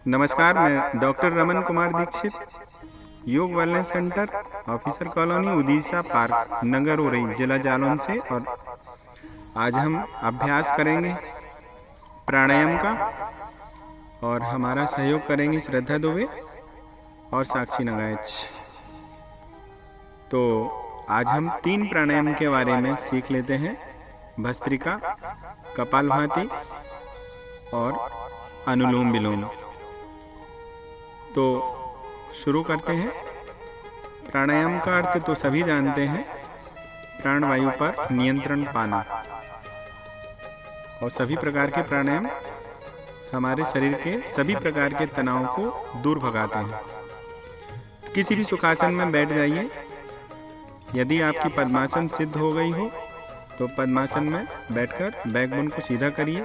नमस्कार, मैं doctor Raman Kumar Dixit, Yog wellness centre, officer colony, Orissa park, नगर उरई, जिला जालौन से। और आज हम अभ्यास करेंगे प्राणायाम का और हमारा सहयोग करेंगे श्रद्धा दुबे और साक्षी नगाएच। तो आज हम 3 प्राणायाम के बारे में सीख लेते हैं, भस्त्रिका, कपालभाति और अनुलोम विलोम। तो शुरू करते हैं। प्राणायाम का अर्थ तो सभी जानते हैं, प्राणवायु पर नियंत्रण पाना। और सभी प्रकार के प्राणायाम हमारे शरीर के सभी प्रकार के तनाव को दूर भगाते हैं। किसी भी सुखासन में बैठ जाइए। यदि आपकी पद्मासन सिद्ध हो गई हो तो पद्मासन में बैठकर बैकबोन को सीधा करिए,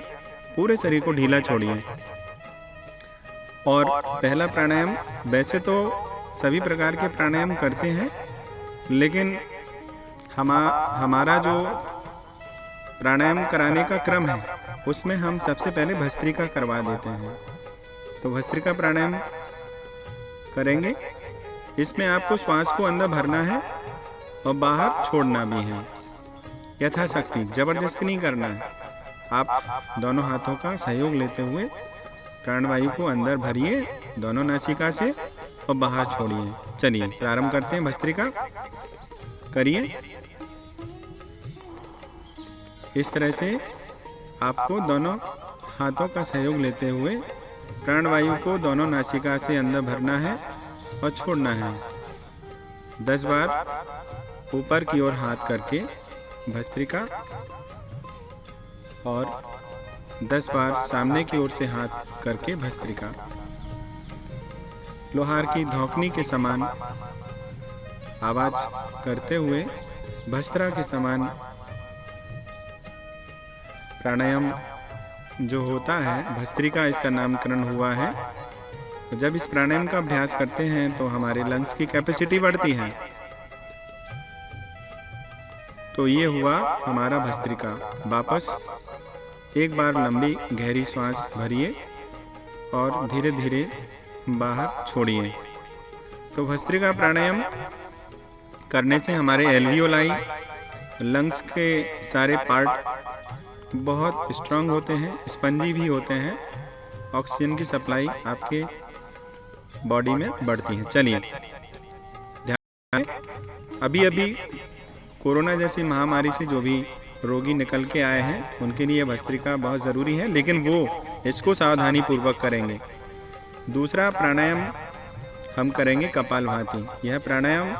पूरे शरीर को ढीला छोड़िए। और पहला प्राणायाम, वैसे तो सभी प्रकार के प्राणायाम करते हैं, लेकिन हमारा जो प्राणायाम कराने का क्रम है उसमें हम सबसे पहले भस्त्रिका करवा देते हैं। तो भस्त्रिका प्राणायाम करेंगे। इसमें आपको श्वास को अंदर भरना है और बाहर छोड़ना भी है, यथाशक्ति, जबरदस्ती नहीं करना है। आप दोनों हाथों का सहयोग लेते हुए प्राणवायु को अंदर भरिए दोनों नासिका से और बाहर छोड़िए। चलिए प्रारंभ करते हैं। भस्त्रिका करिए। इस तरह से आपको दोनों हाथों का सहयोग लेते हुए प्राणवायु को दोनों नासिका से अंदर भरना है और छोड़ना है। 10 बार ऊपर की ओर हाथ करके भस्त्रिका और 10 बार सामने की ओर से हाथ करके भस्त्रिका। लोहार की धौकनी के समान आवाज करते हुए भस्त्रा के समान प्राणायाम जो होता है, भस्त्रिका इसका नामकरण हुआ है। तो जब इस प्राणायाम का अभ्यास करते हैं तो हमारे लंग्स की कैपेसिटी बढ़ती है। तो ये हुआ हमारा भस्त्रिका। वापस एक बार लंबी गहरी सांस भरिए और धीरे धीरे बाहर छोड़िए। तो भस्त्रिका प्राणायाम करने से हमारे एल्वियोलाई, लंग्स के सारे पार्ट बहुत स्ट्रांग होते हैं, स्पंजी भी होते हैं। ऑक्सीजन की सप्लाई आपके बॉडी में बढ़ती है। चलिए ध्यान। अभी कोरोना जैसी महामारी से जो भी रोगी निकल के आए हैं उनके लिए भस्त्रिका बहुत ज़रूरी है, लेकिन वो इसको सावधानी पूर्वक करेंगे। दूसरा प्राणायाम हम करेंगे कपालभाति। यह प्राणायाम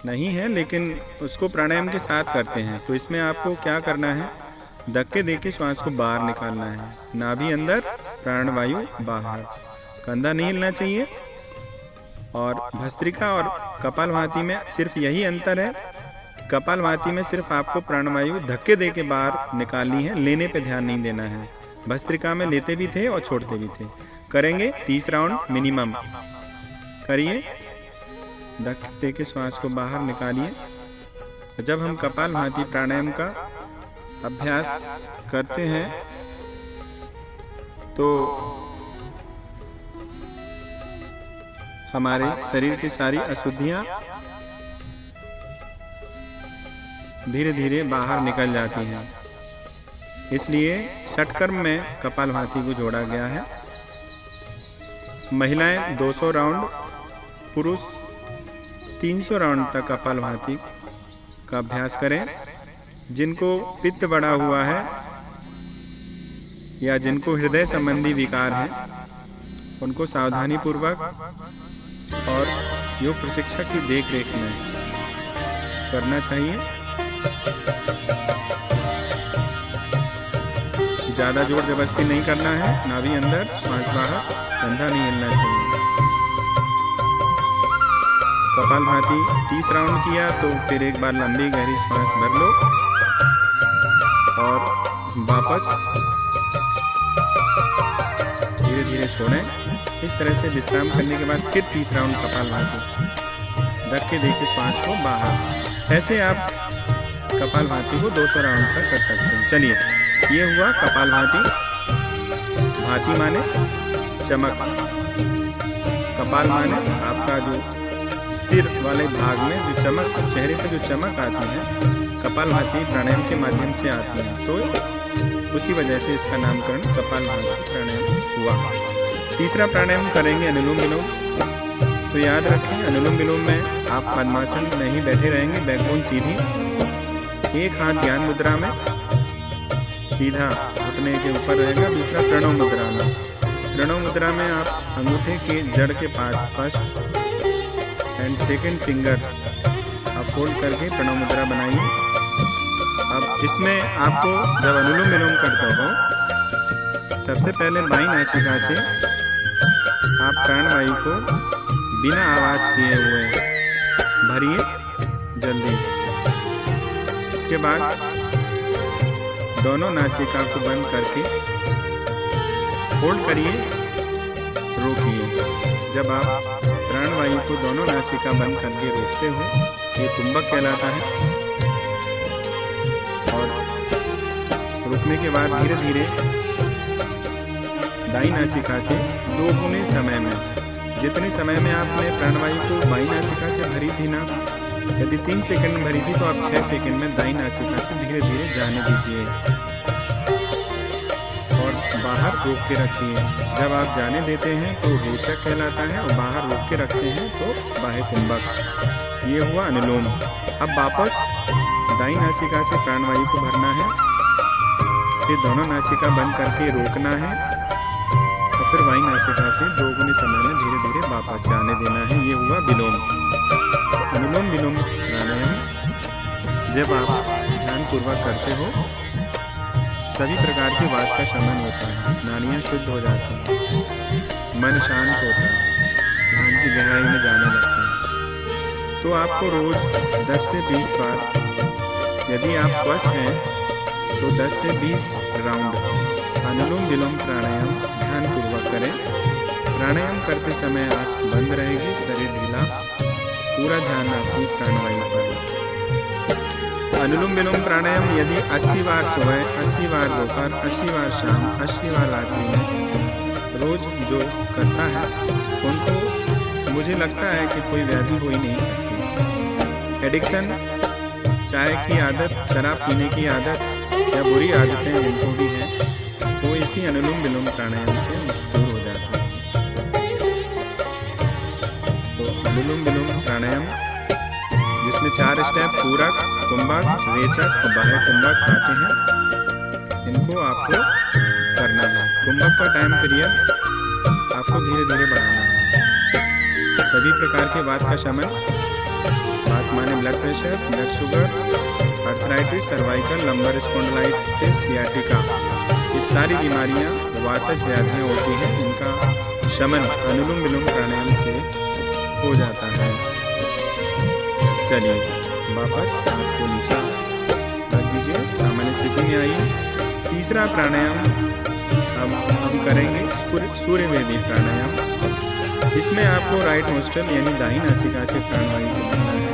नहीं है, लेकिन उसको प्राणायाम के साथ करते हैं। तो इसमें आपको क्या करना है, धक्के देके श्वास को बाहर निकालना है। नाभि अंदर, प्राणवायु बाहर, कंधा नहीं हिलना चाहिए। और भस्त्रिका और कपालभाति में सिर्फ यही अंतर है, कपालभाति में सिर्फ आपको प्राणवायु धक्के दे के बाहर निकालनी है, लेने पे ध्यान नहीं देना है। भस्त्रिका में लेते भी थे और छोड़ते भी थे। करेंगे 30 राउंड मिनिमम। करिए, धक्के दे के श्वास को बाहर निकालिए। जब हम कपालभाति प्राणायाम का अभ्यास करते हैं तो हमारे शरीर की सारी अशुद्धियां धीरे धीरे बाहर निकल जाती हैं। इसलिए षटकर्म में कपालभाति को जोड़ा गया है। महिलाएं 200 राउंड, पुरुष 300 राउंड तक कपालभाति का अभ्यास करें। जिनको पित्त बढ़ा हुआ है या जिनको हृदय संबंधी विकार है उनको सावधानी पूर्वक और योग प्रशिक्षक की देखरेख में करना चाहिए। ज़्यादा जोर जबरदस्ती नहीं करना है। नाभि अंदर, श्वास बाहर, कंधा नहीं हिलना चाहिए। कपालभाति 30 राउंड किया तो फिर एक बार लंबी गहरी श्वास भर लो और वापस धीरे धीरे छोड़ें। इस तरह से विश्राम करने के बाद फिर 30 राउंड कपालभाति, धक्के देके श्वास को बाहर। ऐसे आप कपालभाति को 200 राउंड तक कर सकते हैं। चलिए, ये हुआ कपालभाति। भाति माने चमक। कपाल माने आपका जो सिर वाले भाग में जो चमक, चेहरे पर जो चमक आती है, कपालभाति प्राणायाम के माध्यम से आती है, तो उसी वजह से इसका नामकरण कपालभाति प्राणायाम हुआ। तीसरा प्राणायाम करेंगे अनुलोम विलोम। तो याद रखें, अनुलोम विलोम में आप पद्मासन में ही बैठे रहेंगे, बैकबोन सीधी, एक हाथ ज्ञान मुद्रा में सीधा घुटने के ऊपर रहेगा, दूसरा प्रणव मुद्रा में। प्रणव मुद्रा में आप अंगूठे के जड़ के पास फर्स्ट एंड सेकेंड फिंगर आप फोल्ड करके प्रणव मुद्रा बनाइए। अब इसमें आपको जब अनुलोम विलोम करते हो, सबसे पहले बाईं नासिका से आप प्राणवायु को बिना आवाज किए हुए भरिए जल्दी। इसके बाद दोनों नासिका को बंद करके होल्ड करिए, रोकिए। जब आप प्राणवायु को दोनों नासिका बंद करके रोकते हो, ये कुंभक कहलाता है। और रुकने के बाद धीरे धीरे दाईं नासिका से 2 गुने समय में, जितने समय में आपने प्राणवायु को बाईं नासिका से भरी थी ना, यदि 3 सेकंड में भरी थी तो आप 6 सेकंड में दाईं नासिका से धीरे धीरे जाने दीजिए और बाहर रोक के रखिए। जब आप जाने देते हैं तो रोचक कहलाता है, और बाहर रोक के रखते हैं तो बाह्य कुंभक। ये हुआ अनुलोम। अब वापस दाईं नासिका से प्राणवायु को भरना है, फिर दोनों नासिका बंद करके रोकना है, और फिर बाईं नासिका से 2 गुने समय में धीरे धीरे वापस जाने देना है। ये हुआ विलोम। अनुलोम विलोम प्राणायाम जब आप ध्यानपूर्वक करते हो, सभी प्रकार की बात का शमन होता है, नाड़ियाँ शुद्ध हो जाती हैं, मन शांत होता है, ध्यान की गहराई में जाने लगते हैं। तो आपको रोज 10 से 20 बार, यदि आप स्वस्थ हैं तो 10 से 20 राउंड अनुलोम विलोम प्राणायाम ध्यानपूर्वक करें। प्राणायाम करते समय आँख बंद रहेगी, शरीर ढीला, पूरा ध्यान आपकी प्राणवायु पर। अनुलोम विलोम प्राणायाम यदि 80 बार सुबह, 80 बार दोपहर, 80 बार शाम, 80 बार रात्रि में रोज जो करता है, उनको मुझे लगता है कि कोई व्याधि हो ही नहीं सकती। एडिक्शन, चाय की आदत, शराब पीने की आदत या बुरी आदतें जिनको भी हैं, वो इसी अनुलोम विलोम प्राणायाम से दूर हो जाती है। तो अनुलोम विलोम प्राणायाम जिसमें 4 स्टेप पूरक, कुंभक, रेचक और बाह्य कुंभक आते हैं, इनको आपको करना है। कुंभक का टाइम पीरियड आपको धीरे धीरे बढ़ाना है। सभी प्रकार के वात का शमन, वात माने blood pressure, blood sugar, arthritis, cervical, lumbar spondylitis, sciatica, ये सारी बीमारियां वातज व्याधियां होती हैं, इनका शमन अनुलोम विलोम प्राणायाम से हो जाता है। चलिए वापस आपको नीचा रख दीजिए, सामान्य स्थिति में आइए। तीसरा प्राणायाम अब हम करेंगे सूर्यवेदी प्राणायाम। इसमें आपको राइट नोस्ट्रल यानी दाहिनी नासिका से प्राणवायु को भरना है।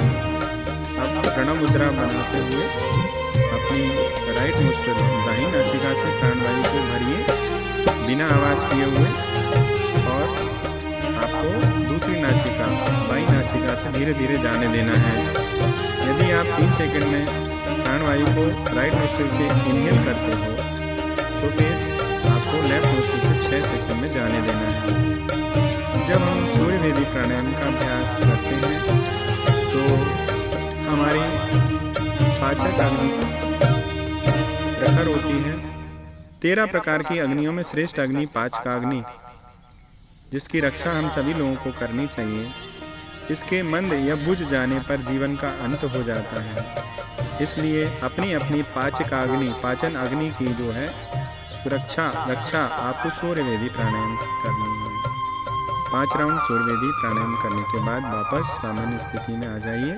अब प्रणव मुद्रा बनाते हुए अपनी राइट नोस्ट्रल दाहिनी नासिका से प्राणवायु को भरिए बिना आवाज़ किए हुए, और आपको दूसरी नासिका बाईं नासिका से धीरे धीरे जाने देना है। यदि आप 3 सेकंड में प्राणवायु को राइट नोस्ट्रल से इनहेल करते हो, तो फिर आपको लेफ्ट नोस्ट्रल से 6 सेकंड में जाने देना है। जब हम सूर्यवेदी प्राणायाम का अभ्यास करते हैं तो हमारी पाचक अग्नि प्रखर होती है। 13 प्रकार की अग्नियों में श्रेष्ठ अग्नि पाचकाग्नि, जिसकी रक्षा हम सभी लोगों को करनी चाहिए। इसके मंद या बुझ जाने पर जीवन का अंत हो जाता है। इसलिए अपनी अपनी पाचकाग्नि, पाचन अग्नि की जो है सुरक्षा, रक्षा आपको सूर्यवेदी प्राणायाम करनी है। 5 राउंड सूर्यवेदी प्राणायाम करने के बाद वापस सामान्य स्थिति में आ जाइए।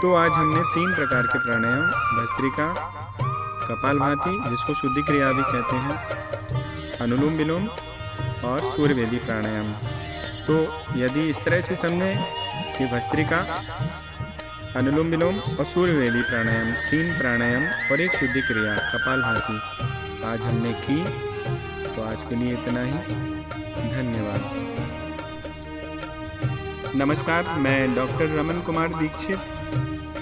तो आज हमने 3 प्रकार के प्राणायाम, भस्त्रिका, कपालभाति जिसको शुद्धि क्रिया भी कहते हैं, अनुलोम विलोम और सूर्यवेदी प्राणायाम। तो यदि इस तरह से समझें कि भस्त्रिका, अनुलोम विलोम और सूर्यवेदी प्राणायाम, 3 प्राणायाम और एक शुद्धि क्रिया कपालभाति आज हमने की, तो तो आज के लिए इतना ही। धन्यवाद। नमस्कार, मैं doctor Raman Kumar Dixit,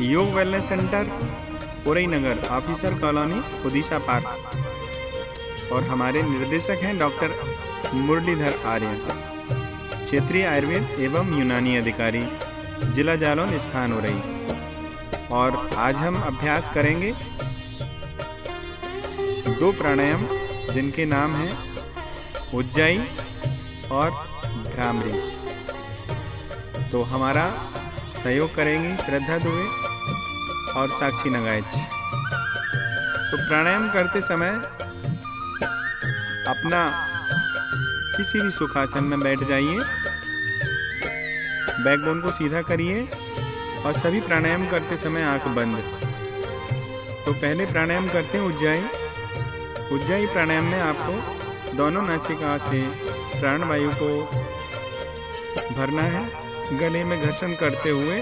Yog wellness centre Orai नगर, ऑफिसर कॉलोनी, उड़ीसा पार्क, और हमारे निर्देशक हैं डॉक्टर मुरलीधर आर्य, क्षेत्रीय आयुर्वेद एवं यूनानी अधिकारी, जिला जालौन, स्थान उरई। और आज हम अभ्यास करेंगे 2 प्राणायाम जिनके नाम हैं उज्जाई और भ्रामरी। तो हमारा सहयोग करेंगी श्रद्धा दुबे और साक्षी नगाइच। तो प्राणायाम करते समय अपना किसी भी सुखासन में बैठ जाइए, बैकबोन को सीधा करिए और सभी प्राणायाम करते समय आंख बंद। तो पहले प्राणायाम करते हैं उज्जाई। उज्जाई प्राणायाम में आपको दोनों नासिका से प्राणवायु को भरना है, गले में घर्षण करते हुए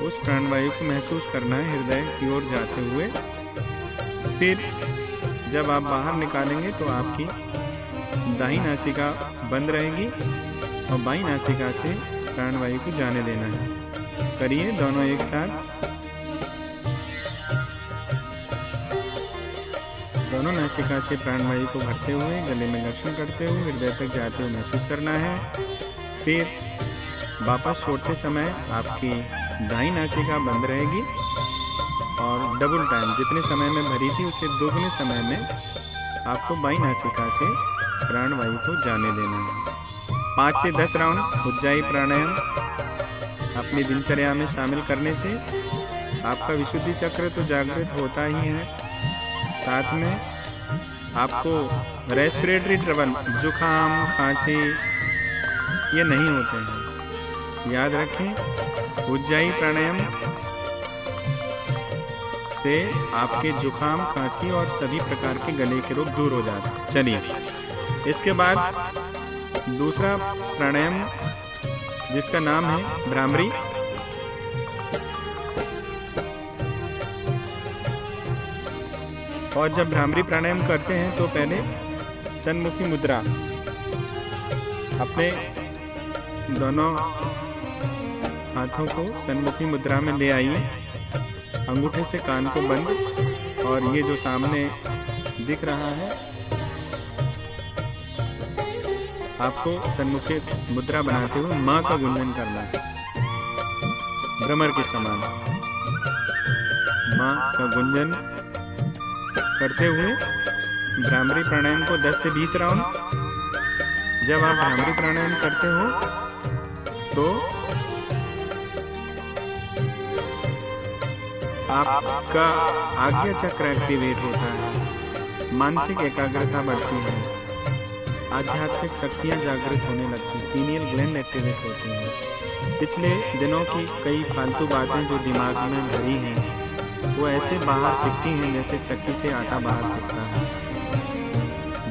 उस प्राणवायु को महसूस करना है हृदय की ओर जाते हुए। फिर जब आप बाहर निकालेंगे तो आपकी दाहिनी नासिका बंद रहेगी और बाईं नासिका से प्राणवायु को जाने देना है। करिए दोनों एक साथ। दोनों नासिका से प्राणवायु को भरते हुए गले में घर्षण करते हुए हृदय तक जाते हुए महसूस करना है। फिर वापस छोड़ते समय आपकी दाहिनी नासिका बंद रहेगी और डबल टाइम जितने समय में भरी थी उससे दोगुने समय में आपको बाईं नासिका से प्राणवायु को जाने देना है। 5 से 10 राउंड उज्जाई प्राणायाम अपनी दिनचर्या में शामिल करने से आपका विशुद्धि चक्र तो जागृत होता ही है, साथ में आपको रेस्पिरेटरी ट्रबल, जुकाम, खांसी ये नहीं होते हैं। याद रखें, उज्जाई प्राणायाम से आपके जुकाम, खांसी और सभी प्रकार के गले के रोग दूर हो जाते हैं। चलिए, इसके बाद दूसरा प्राणायाम जिसका नाम है भ्रामरी। और जब भ्रामरी प्राणायाम करते हैं तो पहले सन्मुखी मुद्रा, अपने दोनों हाथों को सन्मुखी मुद्रा में ले आइए, अंगूठे से कान को बंद, और ये जो सामने दिख रहा है आपको सन्मुखी मुद्रा बनाते हुए माँ का गुंजन करना है, भ्रमर के समान माँ का गुंजन करते हुए भ्रामरी प्राणायाम को 10 से 20 राउंड। जब आप भ्रामरी प्राणायाम करते हो तो आपका आज्ञा चक्र एक्टिवेट होता है, मानसिक एकाग्रता बढ़ती है, आध्यात्मिक शक्तियाँ जागृत होने लगती हैं, पीनियल ग्लैंड एक्टिवेट होती हैं। पिछले दिनों की कई फालतू बातें जो दिमाग में भरी हैं वो ऐसे बाहर फेंकती हैं जैसे चक्की से आटा बाहर फेंकता है।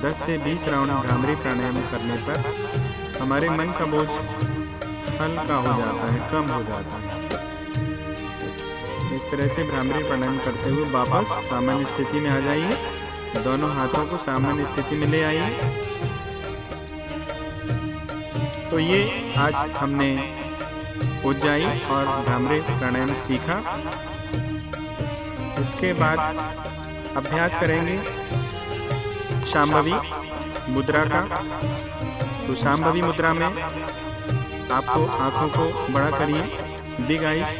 10 से 20 राउंड भ्रामरी प्राणायाम करने पर हमारे मन का बोझ हल्का हो जाता है, कम हो जाता है। इस तरह से भ्रामरी प्राणायाम करते हुए वापस सामान्य स्थिति में आ जाइए, दोनों हाथों को सामान्य स्थिति में ले आइए। तो ये आज हमने उज्जाई और भ्रामरी प्राणायाम सीखा। इसके बाद अभ्यास करेंगे शांभवी मुद्रा का। तो शांभवी मुद्रा में आपको आंखों को बड़ा करिए, बिग आइज,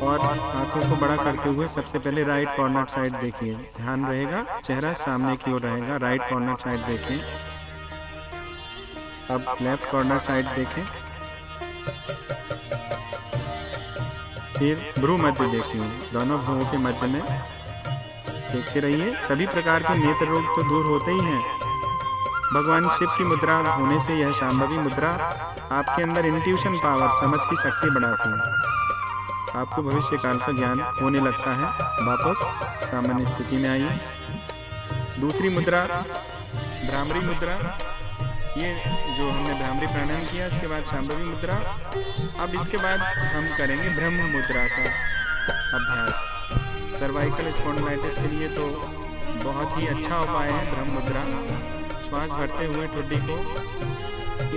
और आंखों को बड़ा करते हुए सबसे पहले राइट कॉर्नर साइड देखिए, ध्यान रहेगा, चेहरा सामने की ओर रहेगा। राइट कॉर्नर साइड देखें। अब लेफ्ट कॉर्नर साइड देखें, फिर भ्रू मध्य देखिए, दोनों भ्रुओं के मध्य में देखते रहिए। सभी प्रकार के नेत्र रोग तो दूर होते ही हैं। भगवान शिव की मुद्रा होने से यह शांभवी मुद्रा आपके अंदर इंट्यूशन पावर, समझ की शक्ति बढ़ाती है, आपको भविष्य काल का ज्ञान होने लगता है। वापस सामान्य स्थिति में आइए। दूसरी मुद्रा भ्रामरी मुद्रा, ये जो हमने भ्रामरी प्राणायाम किया, इसके बाद शांभवी मुद्रा। अब इसके बाद हम करेंगे ब्रह्म मुद्रा का अभ्यास। सर्वाइकल स्पॉन्डिलाइटिस के लिए तो बहुत ही अच्छा उपाय है ब्रह्म मुद्रा। श्वास भरते हुए ठुड्डी को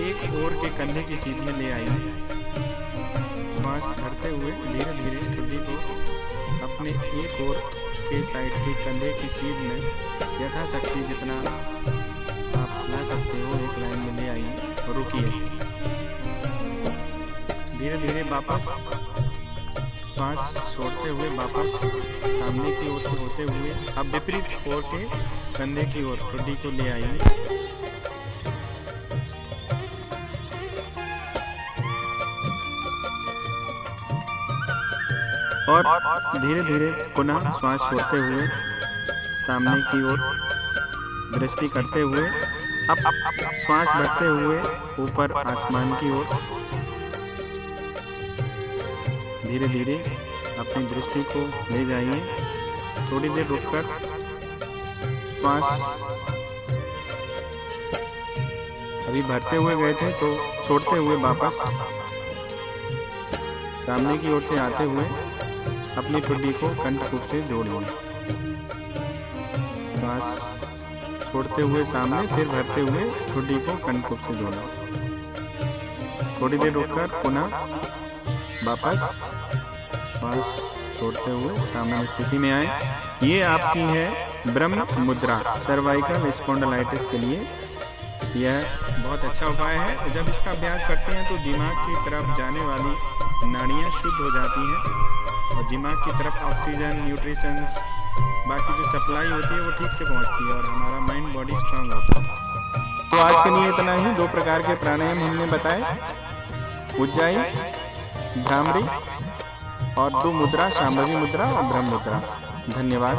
एक ओर के कंधे की सीध में ले आइए। श्वास भरते हुए धीरे धीरे ठुड्डी को अपने एक ओर के साइड के कंधे की सीध में यथाशक्ति जितना आप ला सकते हो एक लाइन में ले आइए और रुकिए। धीरे धीरे वापस श्वास छोड़ते हुए वापस सामने की ओर से होते हुए अब विपरीत ओर के कंधे की ओर ठुड्डी को ले आइए। और धीरे धीरे पुनः श्वास छोड़ते हुए सामने की ओर दृष्टि करते हुए अब श्वास भरते हुए ऊपर आसमान की ओर धीरे धीरे अपनी दृष्टि को ले जाइए। थोड़ी देर रुककर श्वास अभी भरते हुए गए थे तो छोड़ते हुए वापस सामने की ओर से आते हुए अपनी ठुड्डी को कंठकूप से जोड़िए। श्वास छोड़ते हुए सामने फिर भरते हुए ठुड्डी को कंठकूप से जोड़ो। थोड़ी देर रुककर पुनः वापस श्वास छोड़ते हुए सामान्य स्थिति में आए। ये आपकी है ब्रह्म मुद्रा सर्वाइकल स्पॉन्डिलाइटिस के लिए। यह बहुत अच्छा उपाय है। जब इसका अभ्यास करते हैं तो दिमाग की तरफ जाने वाली नाड़ियाँ शुद्ध हो जाती हैं और दिमाग की तरफ ऑक्सीजन, न्यूट्रिशंस, बाकी जो सप्लाई होती है वो ठीक से पहुंचती है और हमारा माइंड बॉडी स्ट्रांग होता है। तो आज के लिए इतना ही। 2 प्रकार के प्राणायाम हमने बताए, उज्जाई, भ्रामरी और 2 मुद्रा, शांभवी मुद्रा और ब्रह्म मुद्रा। धन्यवाद।